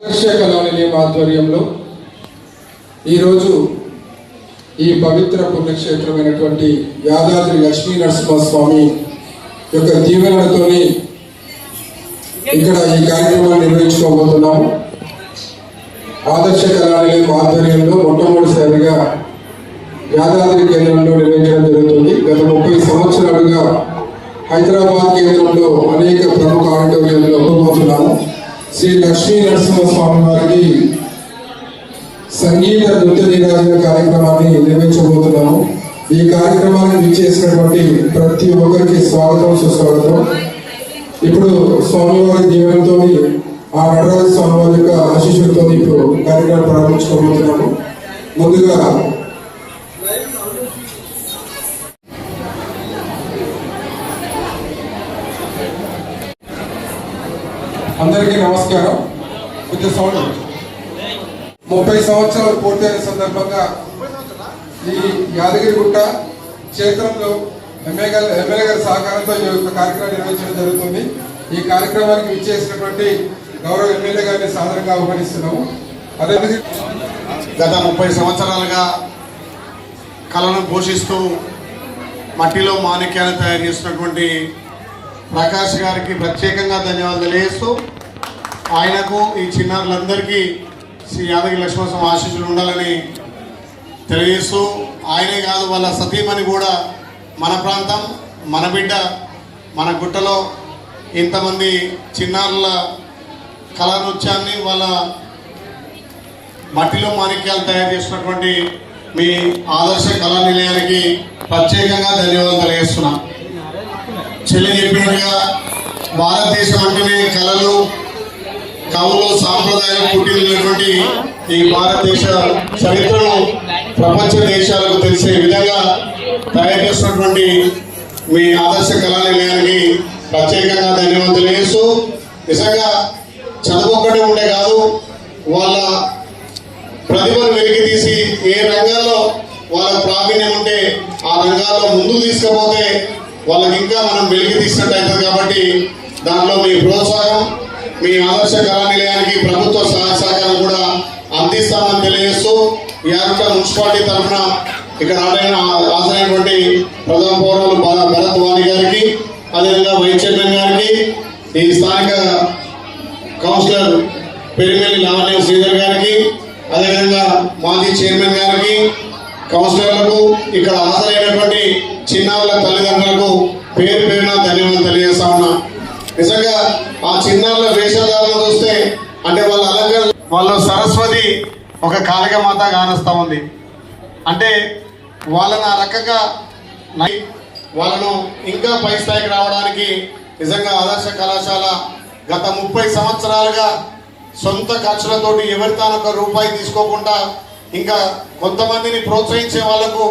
కళానిలయం ఆధ్వర్యంలో ఈరోజు ఈ పవిత్ర పుణ్యక్షేత్రమైనటువంటి యాదాద్రి లక్ష్మీ నరసింహస్వామి యొక్క దీవెనలతోని ఇక్కడ ఈ కార్యక్రమాన్ని నిర్వహించుకోబోతున్నాము. ఆదర్శ కళానిలయం ఆధ్వర్యంలో మొట్టమొదటిసారిగా యాదాద్రి కేంద్రంలో నిర్వహించడం జరుగుతుంది. గత 30 సంవత్సరాలుగా హైదరాబాద్ కేంద్రంలో అనేక ప్రముఖ ఆడిటోరియంలో పోతున్నాము. శ్రీ లక్ష్మీ నరసింహస్వామి వారికి సంగీత నృత్య నీరాజన కార్యక్రమాన్ని నిర్వహించబోతున్నాము. ఈ కార్యక్రమాన్ని విచ్చేసినటువంటి ప్రతి ఒక్కరికి స్వాగతం, సుస్వాగతం. ఇప్పుడు స్వామివారి దీవెనతో ఆ నటరాజ స్వామివారి యొక్క ఆశీస్సులతో ఇప్పుడు కార్యక్రమం ప్రారంభించుకోబోతున్నాము. ముందుగా అందరికీ నమస్కారం. కొంచెం సౌండ్. 30 సంవత్సరాలు పూర్తయిన సందర్భంగా ఈ యాదగిరిగుట్ట క్షేత్రంలో ఎమ్మెల్యే గారి సహకారంతో ఈ యొక్క కార్యక్రమం నిర్వహించడం జరుగుతుంది. ఈ కార్యక్రమానికి విచ్చేసినటువంటి గౌరవ ఎమ్మెల్యే గారిని సాదరంగా ఆహ్వానిస్తున్నాము. అదేవిధంగా గత 30 సంవత్సరాలుగా కళను పోషిస్తూ మట్టిలో మాణిక్యాన్ని తయారు చేసినటువంటి ప్రకాష్ గారికి ప్రత్యేకంగా ధన్యవాదాలు తెలియజేస్తూ, ఆయనకు ఈ చిన్నారులందరికీ శ్రీ యాదగిరి లక్ష్మణస్వామి ఆశీస్సులు ఉండాలని తెలియజేస్తూ, ఆయనే కాదు వాళ్ళ సతీమణి కూడా మన ప్రాంతం, మన బిడ్డ, మన గుట్టలో ఇంతమంది చిన్నారుల కళా నృత్యాన్ని వాళ్ళ మట్టిలో మాణిక్యాలు తయారు చేసినటువంటి మీ ఆదర్శ కళా నిలయానికి ప్రత్యేకంగా ధన్యవాదాలు తెలియజేస్తున్నాం. చెల్లి చెప్పినట్టుగా భారతదేశం అంటేనే కళలు, కవులు, సాంప్రదాయాలు పుట్టినటువంటి ఈ భారతదేశ చరిత్రను ప్రపంచ దేశాలకు తెలిసే విధంగా తయారు చేసినటువంటి మీ ఆదర్శ కళా నిలయానికి ప్రత్యేకంగా ధన్యవాదాలు తెలియజేస్తూ, నిజంగా చదువు ఒక్కటే ఉండే కాదు, వాళ్ళ ప్రతిభను వెలికి తీసి ఏ రంగాల్లో వాళ్ళ ప్రావీణ్యం ఉంటే ఆ రంగాల్లో ముందుకు తీసుకుపోతే వాళ్ళకి ఇంకా మనం వెలికి తీసినట్టు అవుతుంది. కాబట్టి దాంట్లో మీ ప్రోత్సాహం, మీ ఆదర్శ కళా నిలయానికి ప్రభుత్వ సహకారం కూడా అందిస్తామని తెలియజేస్తూ, యాదగిరి మున్సిపాలిటీ తరఫున ఇక్కడ హాజరైనటువంటి ప్రధాన పౌరులు భరత్ వాణి గారికి, అదేవిధంగా వైస్ చైర్మన్ గారికి, ఈ స్థానిక కౌన్సిలర్ పెరిమెల్లి లావణ్య శ్రీధర్ గారికి, అదేవిధంగా మాజీ చైర్మన్ గారికి, కౌన్సిలర్లకు, ఇక్కడ హాజరైనటువంటి చిన్నారుల తల్లిదండ్రులకు పేరు పేరున ధన్యవాదాలు తెలియజేస్తా ఉన్నా. నిజంగా ఆ చిన్నారుల వేషధారణ చూస్తే అంటే వాళ్ళ అలంకరణ, వాళ్ళు సరస్వతి ఒక కాళికమాత కానొస్తా ఉంది. అంటే వాళ్ళని ఆ రకంగా వాళ్ళను ఇంకా పై స్థాయికి రావడానికి నిజంగా ఆదర్శ కళాశాల గత 30 సంవత్సరాలుగా సొంత ఖర్చులతోటి ఎవరితానొక రూపాయి తీసుకోకుండా ఇంకా కొంతమందిని ప్రోత్సహించే వాళ్లకు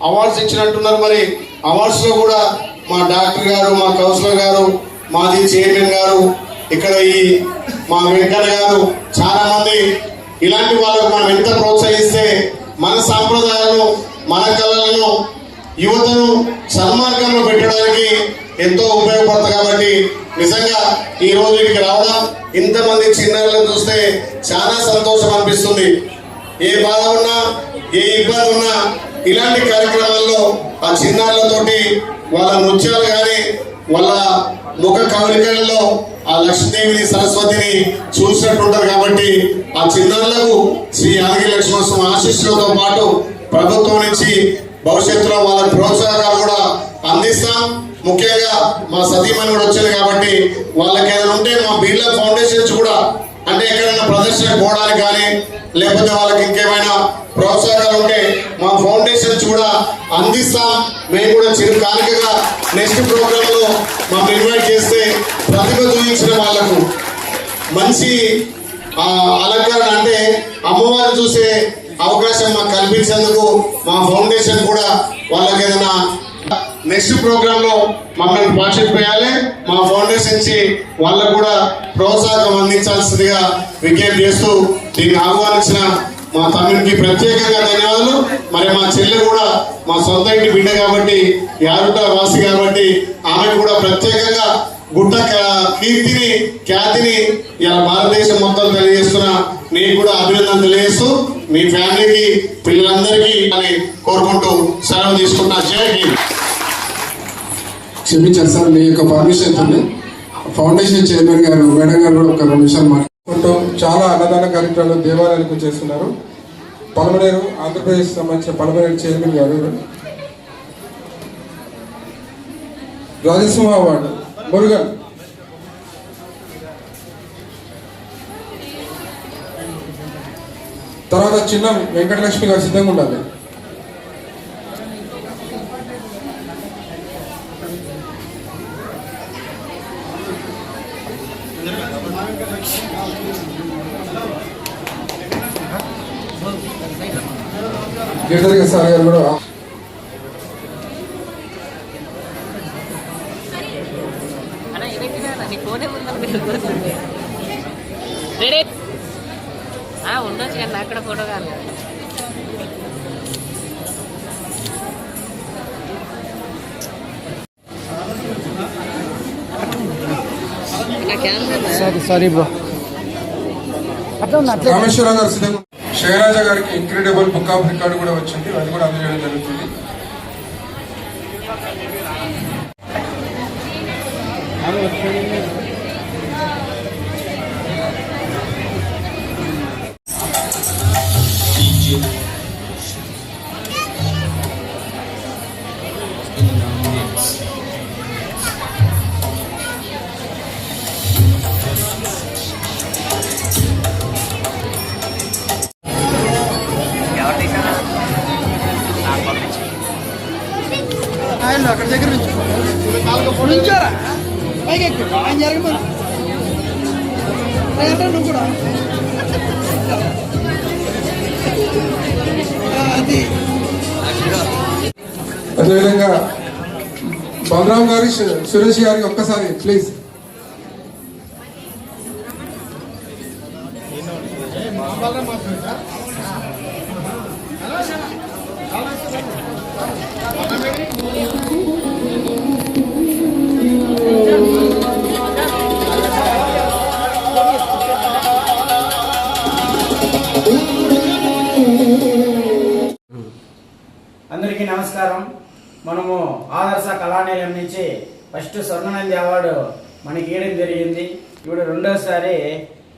అవార్డ్స్ ఇచ్చినట్టున్నారు. మరి అవార్డ్స్లో కూడా మా డాక్టర్ గారు, మా కౌన్సిలర్ గారు, మాజీ చైర్మన్ గారు, ఇక్కడ ఈ మా వెంకన్న గారు, చాలా మంది ఇలాంటి వాళ్ళకు మనం ఎంత ప్రోత్సహిస్తే మన సాంప్రదాయాలను, మన కళలను, యువతను సన్మార్గంలో పెట్టడానికి ఎంతో ఉపయోగపడుతుంది. కాబట్టి నిజంగా ఈ రోజు ఇక్కడికి రావడం, ఇంతమంది చిన్నారులను చూస్తే చాలా సంతోషం అనిపిస్తుంది. ఏ బాధ ఉన్నా, ఏ ఇబ్బంది ఉన్నా ఇలాంటి కార్యక్రమాల్లో ఆ చిన్నారులతోటి వాళ్ళ నృత్యాలు కానీ వాళ్ళ ముఖ కవలికలలో ఆ లక్ష్మీదేవిని, సరస్వతిని చూసినట్టు ఉంటారు. కాబట్టి ఆ చిన్నారులకు శ్రీ యాదగిరి లక్ష్మణస్వామి ఆశీస్సులతో పాటు ప్రభుత్వం నుంచి భవిష్యత్తులో వాళ్ళ ప్రోత్సాహాలు కూడా అందిస్తాం. ముఖ్యంగా మా సతీమణి కూడా వచ్చింది కాబట్టి వాళ్ళకి ఏదైనా ఉంటే మా బిర్లా ఫౌండేషన్స్ కూడా అంటే ఎక్కడైనా ప్రదర్శన పోవడానికి కానీ లేకపోతే వాళ్ళకి ఇంకేమైనా ప్రోత్సాహాలు ఉంటే మా ఫౌండేషన్స్ కూడా అందిస్తాం. మేము కూడా చిరు కానుకగా నెక్స్ట్ ప్రోగ్రామ్ లో మాకు ఇన్వైట్ చేస్తే ప్రతిభ చూపించిన వాళ్లకు మంచి అలంకరణ అంటే అమ్మవారిని చూసే అవకాశం మాకు కల్పించేందుకు మా ఫౌండేషన్ కూడా వాళ్ళకి ఏదైనా నెక్స్ట్ ప్రోగ్రామ్ లో మమ్మల్ని పార్టిసిపేట్ చేయాలి. మా ఫౌండేషన్ నుంచి వాళ్ళకు కూడా ప్రోత్సాహం అందించాల్సిందిగా విజ్ఞప్తి చేస్తూ దీన్ని ఆహ్వానించిన మా తమ్ముడికి ప్రత్యేకంగా ధన్యవాదాలు. మరి మా చెల్లె కూడా మా సొంత ఇంటి బిడ్డ కాబట్టి యాదగిరి వాసి కాబట్టి ఆమె కూడా ప్రత్యేకంగా గుట్ట కీర్తిని ఖ్యాతిని ఇలా భారతదేశం మొత్తం తెలియజేస్తున్న మీకు కూడా అభినందన తెలియజేస్తూ మీ ఫ్యామిలీకి పిల్లలందరికీ అని కోరుకుంటూ సెలవు తీసుకున్నా. జై హింద్. క్షమించారు సార్, మీ యొక్క పర్మిషన్ తోనే ఫౌండేషన్ చైర్మన్ గారు మేడం గారు కూడా ఒక 2 నిమిషాలు మాట్లాడుకుంటూ చాలా అన్నదాన కార్యక్రమాలు దేవాలయాలకు చేస్తున్నారు. పలమనేరు ఆంధ్రప్రదేశ్ సంబంధించిన పలమనేరు చైర్మన్ గారు రాజసింహ అవార్డు మురుగన్ తర్వాత చిన్న వెంకటలక్ష్మి గారు సిద్ధంగా ఉండాలి. గిరిధర్ సార్ గారు కూడా ఉండొచ్చు కానీ అక్కడ ఫోటో కాదు. Sorry bro. రామేశ్వరరావు గారు సిద్ధంగా. శైలజ గారికి ఇంక్రెడిబుల్ బుక్ ఆఫ్ రికార్డు కూడా వచ్చింది, అది కూడా అందజేయడం జరుగుతుంది. అక్కడ దగ్గర నుంచోరా పైకి ఎక్కువ ఆయన జరగమని నువ్వు కూడా అది. అదేవిధంగా బలరాం గారి సురేష్ గారికి ఒక్కసారి ప్లీజ్. అందరికీ నమస్కారం. మనము ఆదర్శ కళానిలయం నుంచి ఫస్ట్ స్వర్ణనంది అవార్డు మనకి ఇవ్వడం జరిగింది. ఇప్పుడు రెండోసారి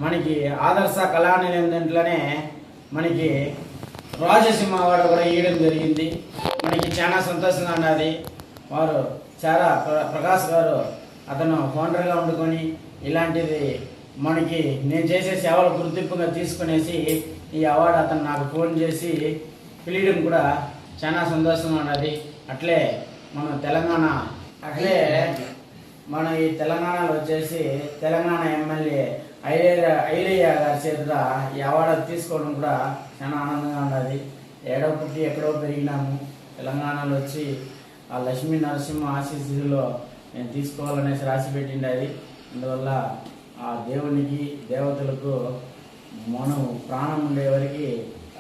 మనకి ఆదర్శ కళానిలయం దాంట్లోనే మనకి రాజసింహ అవార్డు కూడా ఇవ్వడం జరిగింది. మనకి చాలా సంతోషంగా ఉన్నది. వారు చాలా ప్రకాష్ గారు అతను ఫౌండర్గా వండుకొని ఇలాంటిది మనకి నేను చేసే సేవలు గుర్తింపుగా తీసుకునేసి ఈ అవార్డు అతను నాకు ఫోన్ చేసి పిలియడం కూడా చాలా సంతోషంగా ఉన్నది. అట్లే మన ఈ తెలంగాణలో వచ్చేసి తెలంగాణ ఎమ్మెల్యే ఐలయ్య గారి చేతుల ఈ అవార్డు తీసుకోవడం కూడా చాలా ఆనందంగా ఉన్నది. ఏడో పుట్టి ఎక్కడో పెరిగినాము, తెలంగాణలో వచ్చి ఆ లక్ష్మీ నరసింహ ఆశీస్సులో నేను తీసుకోవాలనేసి రాసి పెట్టిండేది. అందువల్ల ఆ దేవునికి దేవతలకు మనం ప్రాణం ఉండే వరకు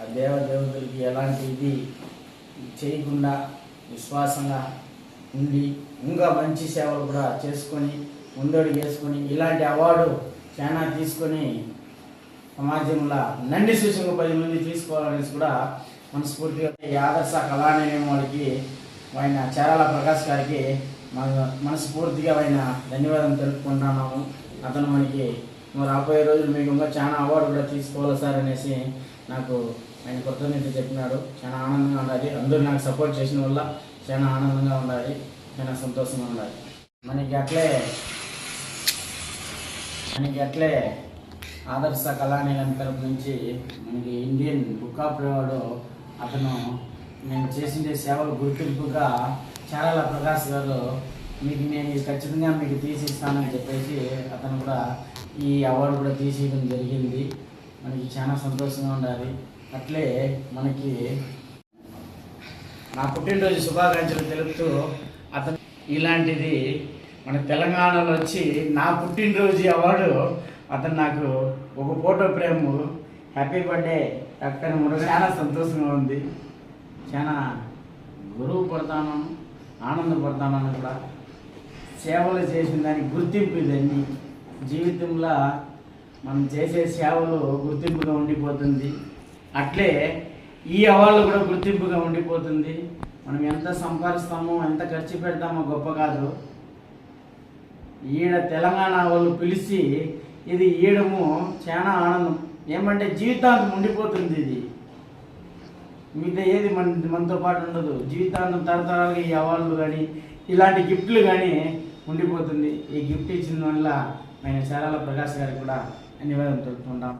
ఆ దేవతలకి ఎలాంటి ఇది చేయకుండా విశ్వాసంగా ఉండి ఇంకా మంచి సేవలు కూడా చేసుకొని ముందడుగు వేసుకొని ఇలాంటి అవార్డు చాలా తీసుకొని సమాజంలో నంది సూచనగా 10 మంది తీసుకోవాలనేసి కూడా మనస్ఫూర్తిగా ఈ ఆదర్శ కళానిలయం వాళ్ళకి ఆయన చారాల ప్రకాష్ గారికి మనస్ఫూర్తిగా ఆయన ధన్యవాదం తెలుపుకుంటున్నాము. అతను మనకి రాబోయే రోజులు మీకు ఇంకా చాలా అవార్డు కూడా తీసుకోవాలి సార్ అనేసి నాకు ఆయన కృతజ్ఞత చెప్పినాడు. చాలా ఆనందంగా ఉండాలి. అందరూ నాకు సపోర్ట్ చేసిన వల్ల చాలా ఆనందంగా ఉండాలి, చాలా సంతోషంగా ఉండాలి. మనకి అట్లే ఆదర్శ కళానిలయం తరపు నుంచి మనకి ఇండియన్ బుక్ ఆఫ్ రికార్డు అతను నేను చేసిన సేవలు గుర్తింపుగా చారాల ప్రకాష్ గారు మీకు నేను ఖచ్చితంగా మీకు తీసిస్తానని చెప్పేసి అతను కూడా ఈ అవార్డు కూడా తీసేయడం జరిగింది. మనకి చాలా సంతోషంగా ఉండాలి. అట్లే మనకి నా పుట్టినరోజు శుభాకాంక్షలు తెలుపుతూ అతను ఇలాంటిది మన తెలంగాణలో వచ్చి నా పుట్టినరోజు అవార్డు అతను నాకు ఒక photo frame happy birthday doctor Murugan చాలా సంతోషంగా ఉంది. చాలా గౌరవపడతాను, ఆనందపడతానని కూడా సేవలు చేసిన దానికి గుర్తింపు ఇదన్నీ జీవితంలో మనం చేసే సేవలు గుర్తింపుగా ఉండిపోతుంది. అట్లే ఈ అవార్డులు కూడా గుర్తింపుగా ఉండిపోతుంది. మనం ఎంత సంపాదిస్తామో ఎంత ఖర్చు పెడతామో గొప్ప కాదు. ఈడ తెలంగాణ వాళ్ళు పిలిచి ఇది ఈయడము చాలా ఆనందం. ఏమంటే జీవితాంతం ఉండిపోతుంది. ఇది మిగతా ఏది మనతో పాటు ఉండదు. జీవితాంతం తరతరాలుగా ఈ అవార్డులు కానీ ఇలాంటి గిఫ్ట్లు కానీ ఉండిపోతుంది. ఈ గిఫ్ట్ ఇచ్చిన వల్ల ఆయన చారాల ప్రకాష్ గారికి కూడా ధన్యవాదాలు తెలుపుకుంటాం.